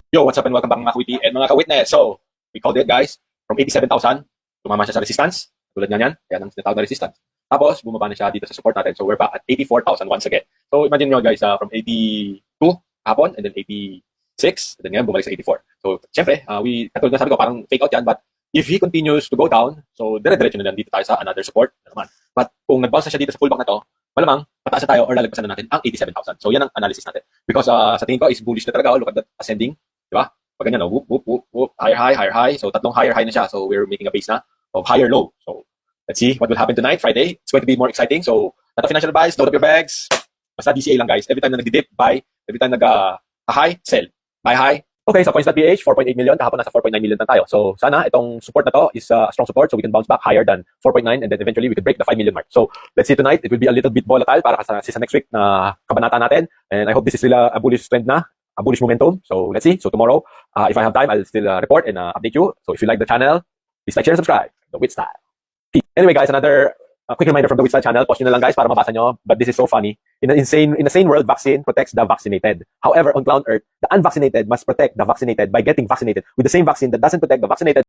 Yo, what's up and welcome back mga kawiti and mga kawitness. So, we called it guys, from 87,000, tumama siya sa resistance, tulad nga yan, kaya nang sinatawag na resistance. Tapos, bumaba na siya dito sa support natin. So, we're back at 84,000 once again. So, imagine nyo guys, from 82 hapon, and then 86, and then ngayon bumalik sa 84. So, syempre, katulad na sabi ko, parang fake out yan, but if he continues to go down, so dire-diretso na lang dito tayo sa another support naman. But kung nag-bounce na siya dito sa pullback na to, malamang pataas na tayo or lalagpasan na natin ang 87,000. So, yan ang analysis natin. Because sa tingin ko is bullish na talaga. Look at that ascending. Diba? Pag ganyan, whoop, whoop, whoop, whoop, higher high, higher high. So, tatlong higher high na siya. So, we're making a base na of higher low. So, let's see what will happen tonight, Friday. It's going to be more exciting. So, not a financial advice, load up your bags. Basta DCA lang, guys. Every time na nag-dip, buy. Every time nag-high, sell. Buy high. Okay, so coins.ph, 4.8 million. Kahapon nasa 4.9 million na tayo. So, sana itong support na to is a strong support so we can bounce back higher than 4.9 and then eventually we can break the 5 million mark. So, let's see tonight. It will be a little bit volatile para sa next week na kabanata natin. And I hope this is really a bullish trend na, a bullish momentum. So, let's see. So, tomorrow, if I have time, I'll still report and update you. So, if you like the channel, please like, share, and subscribe. The Wit Style. Anyway, guys, another quick reminder from the Wit Style channel. Post nyo na lang, guys, para mabasa nyo. But this is so funny. In a sane world, vaccine protects the vaccinated. However, on Clown Earth, the unvaccinated must protect the vaccinated by getting vaccinated with the same vaccine that doesn't protect the vaccinated.